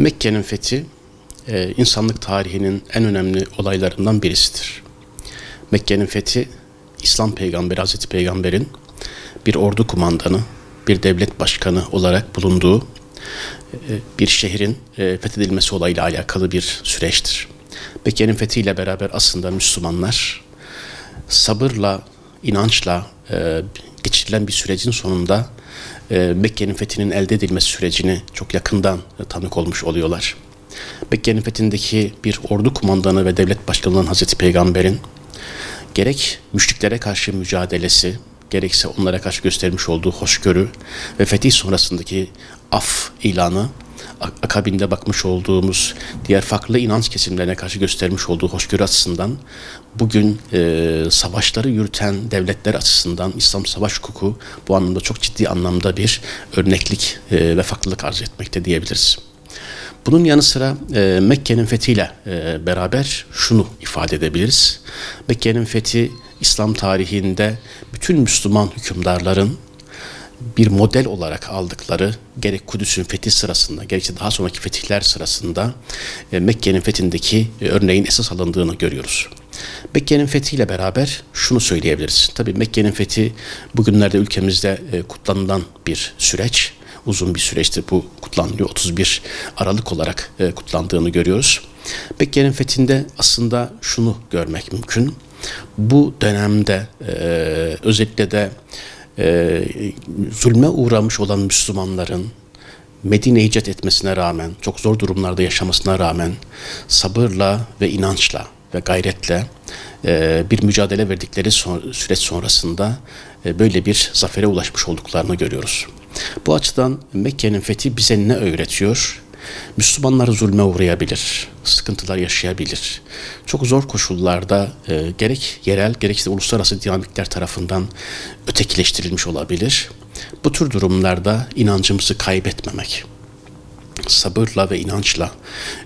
Mekke'nin fethi insanlık tarihinin en önemli olaylarından birisidir. Mekke'nin fethi İslam peygamberi Hazreti Peygamber'in bir ordu kumandanı, bir devlet başkanı olarak bulunduğu bir şehrin fethedilmesi olayıyla alakalı bir süreçtir. Mekke'nin fethiyle beraber aslında Müslümanlar sabırla, inançla geçirilen bir sürecin sonunda Mekke'nin fethinin elde edilmesi sürecini çok yakından tanık olmuş oluyorlar. Mekke'nin fethindeki bir ordu kumandanı ve devlet başkanı olan Hazreti Peygamber'in gerek müşriklere karşı mücadelesi, gerekse onlara karşı göstermiş olduğu hoşgörü ve fetih sonrasındaki af ilanı, akabinde bakmış olduğumuz diğer farklı inanç kesimlerine karşı göstermiş olduğu hoşgörü açısından bugün savaşları yürüten devletler açısından İslam savaş hukuku bu anlamda çok ciddi anlamda bir örneklik ve farklılık arz etmekte diyebiliriz. Bunun yanı sıra Mekke'nin fethiyle beraber şunu ifade edebiliriz. Mekke'nin fethi İslam tarihinde bütün Müslüman hükümdarların bir model olarak aldıkları gerek Kudüs'ün fethi sırasında gerekse daha sonraki fetihler sırasında Mekke'nin fethindeki örneğin esas alındığını görüyoruz. Mekke'nin fethiyle beraber şunu söyleyebiliriz. Tabii Mekke'nin fethi bugünlerde ülkemizde kutlanılan bir süreç. Uzun bir süreçtir bu kutlanılıyor. 31 Aralık olarak kutlandığını görüyoruz. Mekke'nin fethinde aslında şunu görmek mümkün. Bu dönemde özellikle de zulme uğramış olan Müslümanların Medine'ye hicret etmesine rağmen, çok zor durumlarda yaşamasına rağmen sabırla ve inançla ve gayretle bir mücadele verdikleri süreç sonrasında böyle bir zafere ulaşmış olduklarını görüyoruz. Bu açıdan Mekke'nin fethi bize ne öğretiyor? Müslümanlar zulme uğrayabilir, sıkıntılar yaşayabilir. Çok zor koşullarda gerek yerel gerekse uluslararası dinamikler tarafından ötekileştirilmiş olabilir. Bu tür durumlarda inancımızı kaybetmemek, sabırla ve inançla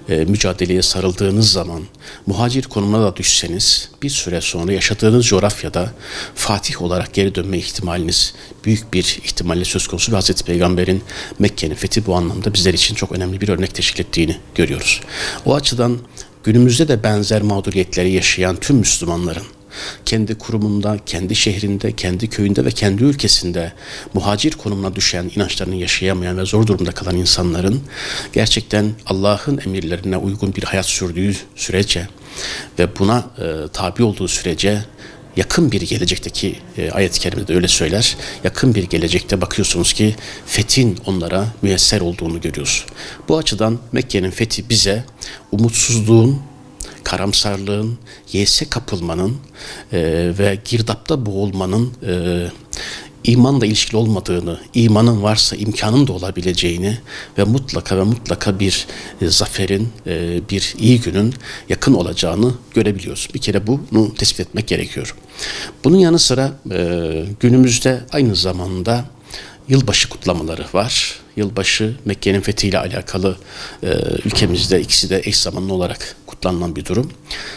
mücadeleye sarıldığınız zaman muhacir konumuna da düşseniz bir süre sonra yaşadığınız coğrafyada fatih olarak geri dönme ihtimaliniz büyük bir ihtimalle söz konusu ve Hazreti Peygamber'in Mekke'nin fethi bu anlamda bizler için çok önemli bir örnek teşkil ettiğini görüyoruz. O açıdan günümüzde de benzer mağduriyetleri yaşayan tüm Müslümanların kendi kurumunda, kendi şehrinde, kendi köyünde ve kendi ülkesinde muhacir konumuna düşen, inançlarını yaşayamayan ve zor durumda kalan insanların gerçekten Allah'ın emirlerine uygun bir hayat sürdüğü sürece ve buna tabi olduğu sürece yakın bir gelecekteki ayet-i kerimede öyle söyler. Yakın bir gelecekte bakıyorsunuz ki fethin onlara müyesser olduğunu görüyoruz. Bu açıdan Mekke'nin fethi bize umutsuzluğun, karamsarlığın, yese kapılmanın ve girdapta boğulmanın imanla ilişkili olmadığını, imanın varsa imkanın da olabileceğini ve mutlaka bir zaferin, bir iyi günün yakın olacağını görebiliyoruz. Bir kere bunu tespit etmek gerekiyor. Bunun yanı sıra günümüzde aynı zamanda yılbaşı kutlamaları var. Yılbaşı Mekke'nin fethiyle alakalı ülkemizde ikisi de eş zamanlı olarak kutlanılan bir durum.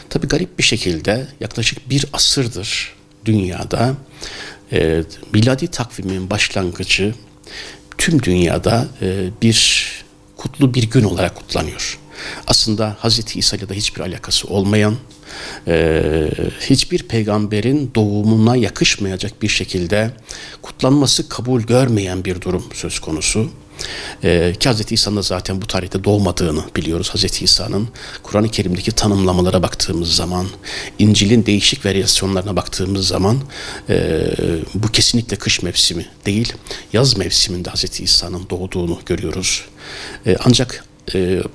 Tabii garip bir şekilde yaklaşık bir asırdır dünyada miladi takvimin başlangıcı tüm dünyada bir kutlu bir gün olarak kutlanıyor. Aslında Hazreti İsa ile de hiçbir alakası olmayan, hiçbir peygamberin doğumuna yakışmayacak bir şekilde kutlanması kabul görmeyen bir durum söz konusu. Ki Hz. İsa'nın da zaten bu tarihte doğmadığını biliyoruz. Hz. İsa'nın Kur'an-ı Kerim'deki tanımlamalara baktığımız zaman, İncil'in değişik varyasyonlarına baktığımız zaman bu kesinlikle kış mevsimi değil, yaz mevsiminde Hz. İsa'nın doğduğunu görüyoruz. Ancak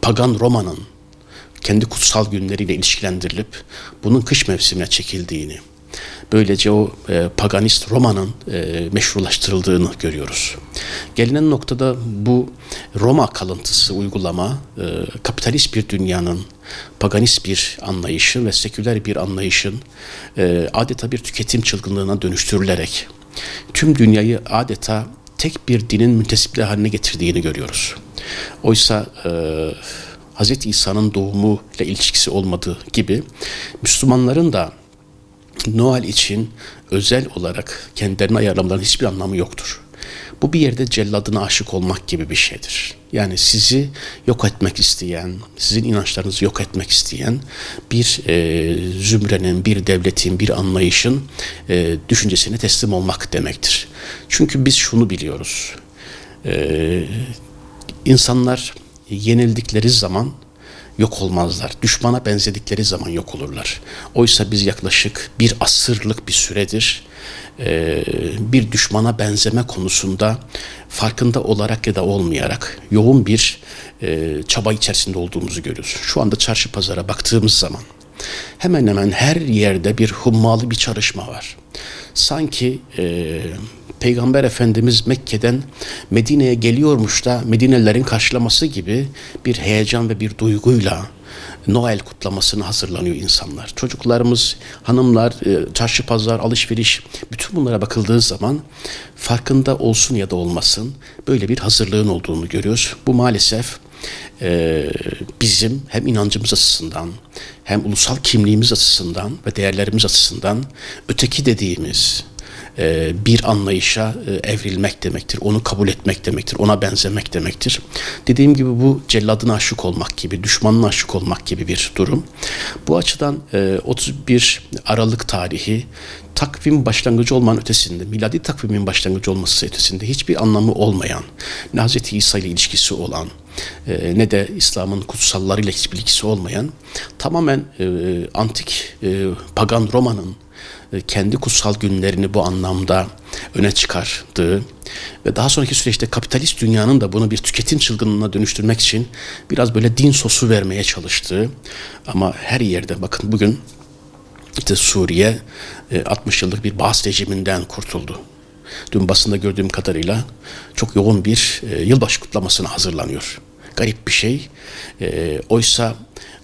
pagan Roma'nın kendi kutsal günleriyle ilişkilendirilip bunun kış mevsimine çekildiğini, böylece o paganist Roma'nın meşrulaştırıldığını görüyoruz. Gelinen noktada bu Roma kalıntısı uygulama kapitalist bir dünyanın paganist bir anlayışın ve seküler bir anlayışın adeta bir tüketim çılgınlığına dönüştürülerek tüm dünyayı adeta tek bir dinin müntesipleri haline getirdiğini görüyoruz. Oysa Hz. İsa'nın doğumu ile ilişkisi olmadığı gibi Müslümanların da Noel için özel olarak kendilerini ayarlamaların hiçbir anlamı yoktur. Bu bir yerde celladına aşık olmak gibi bir şeydir. Yani sizi yok etmek isteyen, sizin inançlarınızı yok etmek isteyen bir zümrenin, bir devletin, bir anlayışın düşüncesine teslim olmak demektir. Çünkü biz şunu biliyoruz. İnsanlar yenildikleri zaman yok olmazlar. Düşmana benzedikleri zaman yok olurlar. Oysa biz yaklaşık bir asırlık bir süredir bir düşmana benzeme konusunda farkında olarak ya da olmayarak yoğun bir çaba içerisinde olduğumuzu görüyoruz. Şu anda çarşı pazara baktığımız zaman hemen hemen her yerde bir hummalı bir çalışma var. Sanki Peygamber Efendimiz Mekke'den Medine'ye geliyormuş da Medinelilerin karşılaması gibi bir heyecan ve bir duyguyla Noel kutlamasına hazırlanıyor insanlar. Çocuklarımız, hanımlar, çarşı pazar, alışveriş, bütün bunlara bakıldığı zaman farkında olsun ya da olmasın böyle bir hazırlığın olduğunu görüyoruz. Bu maalesef bizim hem inancımız açısından hem ulusal kimliğimiz açısından ve değerlerimiz açısından öteki dediğimiz bir anlayışa evrilmek demektir. Onu kabul etmek demektir. Ona benzemek demektir. Dediğim gibi bu celladına aşık olmak gibi, düşmanına aşık olmak gibi bir durum. Bu açıdan 31 Aralık tarihi takvim başlangıcı olmanın ötesinde, miladi takvimin başlangıcı olması ötesinde hiçbir anlamı olmayan, ne Hz. İsa ile ilişkisi olan, ne de İslam'ın kutsallarıyla hiçbir ilgisi olmayan, tamamen antik pagan Roma'nın kendi kutsal günlerini bu anlamda öne çıkardığı ve daha sonraki süreçte kapitalist dünyanın da bunu bir tüketim çılgınlığına dönüştürmek için biraz böyle din sosu vermeye çalıştığı, ama her yerde bakın bugün işte Suriye 60 yıllık bir Baas rejiminden kurtuldu. Dün basında gördüğüm kadarıyla çok yoğun bir yılbaşı kutlamasına hazırlanıyor. Garip bir şey. Oysa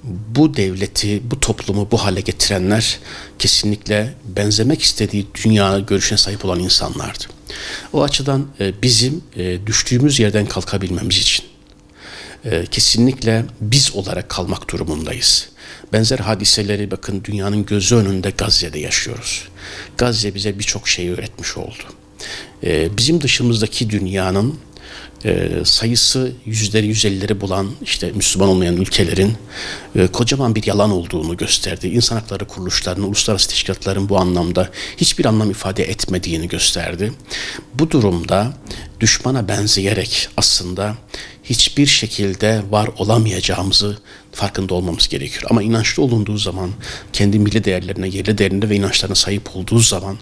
bu devleti, bu toplumu bu hale getirenler kesinlikle benzemek istediği dünya görüşüne sahip olan insanlardı. O açıdan bizim düştüğümüz yerden kalkabilmemiz için kesinlikle biz olarak kalmak durumundayız. Benzer hadiseleri bakın dünyanın gözü önünde Gazze'de yaşıyoruz. Gazze bize birçok şeyi öğretmiş oldu. Bizim dışımızdaki dünyanın sayısı yüzleri 150'leri bulan işte Müslüman olmayan ülkelerin kocaman bir yalan olduğunu gösterdi. İnsan hakları kuruluşlarının, uluslararası teşkilatların bu anlamda hiçbir anlam ifade etmediğini gösterdi. Bu durumda düşmana benzeyerek aslında hiçbir şekilde var olamayacağımızı farkında olmamız gerekiyor. Ama inançlı olunduğu zaman, kendi milli değerlerine, yerli değerlerine ve inançlarına sahip olduğu zaman,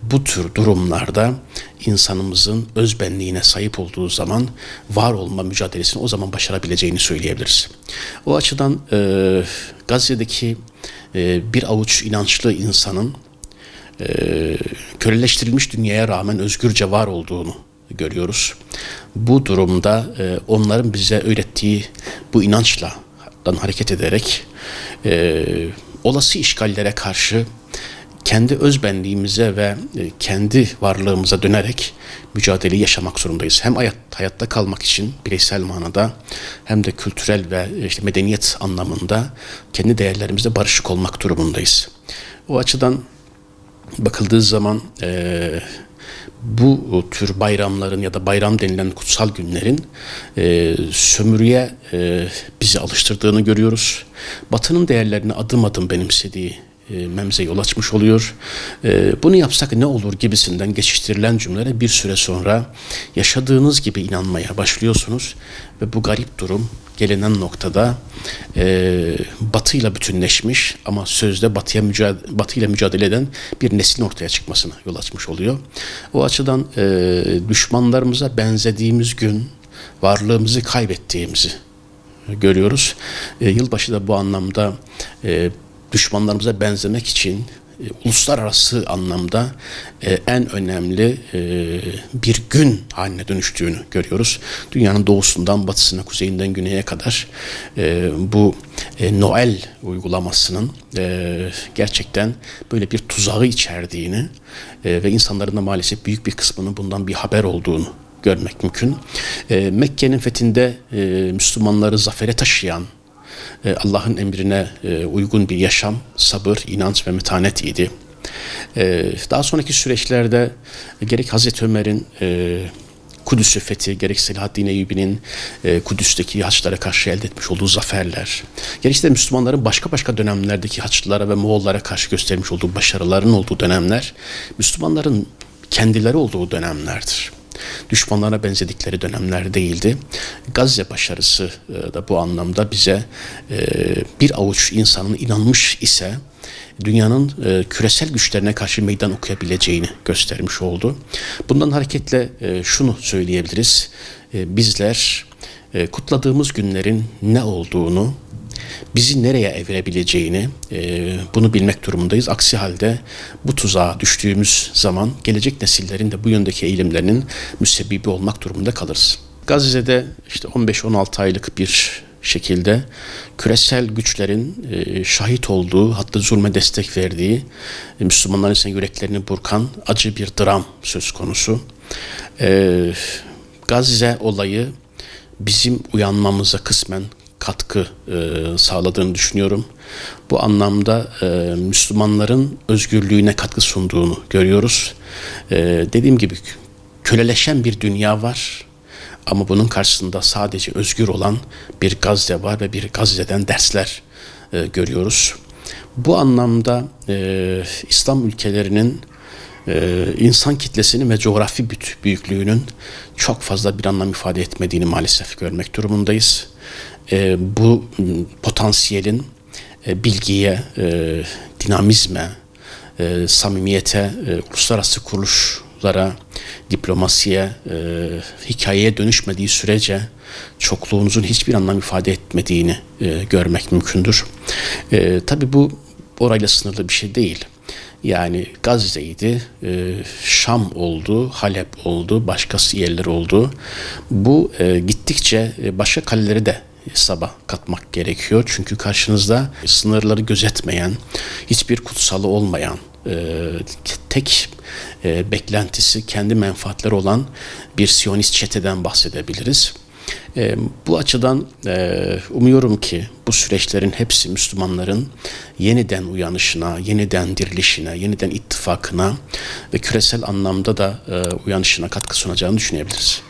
bu tür durumlarda insanımızın özbenliğine sahip olduğu zaman var olma mücadelesini o zaman başarabileceğini söyleyebiliriz. O açıdan Gazze'deki bir avuç inançlı insanın köleleştirilmiş dünyaya rağmen özgürce var olduğunu görüyoruz. Bu durumda onların bize öğrettiği bu inançla hareket ederek olası işgallere karşı kendi özbenliğimize ve kendi varlığımıza dönerek mücadeleyi yaşamak zorundayız. Hem hayatta kalmak için bireysel manada hem de kültürel ve işte medeniyet anlamında kendi değerlerimizle barışık olmak durumundayız. O açıdan bakıldığı zaman bu tür bayramların ya da bayram denilen kutsal günlerin sömürüye bizi alıştırdığını görüyoruz. Batı'nın değerlerini adım adım benimsediği memze yol açmış oluyor. Bunu yapsak ne olur gibisinden geçiştirilen cümlelere bir süre sonra yaşadığınız gibi inanmaya başlıyorsunuz ve bu garip durum gelinen noktada Batı'yla bütünleşmiş ama sözde Batı'yla mücadele eden bir neslin ortaya çıkmasına yol açmış oluyor. O açıdan düşmanlarımıza benzediğimiz gün varlığımızı kaybettiğimizi görüyoruz. Yılbaşı da bu anlamda düşmanlarımıza benzemek için uluslararası anlamda en önemli bir gün haline dönüştüğünü görüyoruz. Dünyanın doğusundan batısına, kuzeyinden güneye kadar bu Noel uygulamasının gerçekten böyle bir tuzağı içerdiğini ve insanların da maalesef büyük bir kısmının bundan bir haber olduğunu görmek mümkün. Mekke'nin fethinde Müslümanları zafere taşıyan, Allah'ın emrine uygun bir yaşam, sabır, inanç ve metanet idi. Daha sonraki süreçlerde gerek Hazreti Ömer'in Kudüs'ü fethi, gerek Selahaddin Eyyubi'nin Kudüs'teki Haçlılara karşı elde etmiş olduğu zaferler, gerek de Müslümanların başka dönemlerdeki Haçlılara ve Moğollara karşı göstermiş olduğu başarıların olduğu dönemler, Müslümanların kendileri olduğu dönemlerdir. Düşmanlara benzedikleri dönemler değildi. Gazze başarısı da bu anlamda bize bir avuç insanın inanmış ise dünyanın küresel güçlerine karşı meydan okuyabileceğini göstermiş oldu. Bundan hareketle şunu söyleyebiliriz. Bizler kutladığımız günlerin ne olduğunu, bizi nereye evirebileceğini bunu bilmek durumundayız. Aksi halde bu tuzağa düştüğümüz zaman gelecek nesillerin de bu yöndeki eğilimlerinin müsebbibi olmak durumunda kalırız. Gazze'de işte 15-16 aylık bir şekilde küresel güçlerin şahit olduğu, hatta zulme destek verdiği, Müslümanların ise yüreklerini burkan acı bir dram söz konusu. Gazze olayı bizim uyanmamıza kısmen katkı sağladığını düşünüyorum. Bu anlamda Müslümanların özgürlüğüne katkı sunduğunu görüyoruz. Dediğim gibi köleleşen bir dünya var ama bunun karşısında sadece özgür olan bir Gazze var ve bir Gazze'den dersler görüyoruz. Bu anlamda İslam ülkelerinin insan kitlesinin ve coğrafi büyüklüğünün çok fazla bir anlam ifade etmediğini maalesef görmek durumundayız. Bu potansiyelin bilgiye, dinamizme, samimiyete, uluslararası kuruluşlara, diplomasiye, hikayeye dönüşmediği sürece çokluğunuzun hiçbir anlam ifade etmediğini görmek mümkündür. Tabii bu orayla sınırlı bir şey değil. Yani Gazze'ydi, Şam oldu, Halep oldu, başkası yerler oldu. Bu gittikçe başka kaleleri de hesaba katmak gerekiyor. Çünkü karşınızda sınırları gözetmeyen, hiçbir kutsalı olmayan, tek beklentisi kendi menfaatleri olan bir Siyonist çeteden bahsedebiliriz. Bu açıdan umuyorum ki bu süreçlerin hepsi Müslümanların yeniden uyanışına, yeniden dirilişine, yeniden ittifakına ve küresel anlamda da uyanışına katkı sunacağını düşünebiliriz.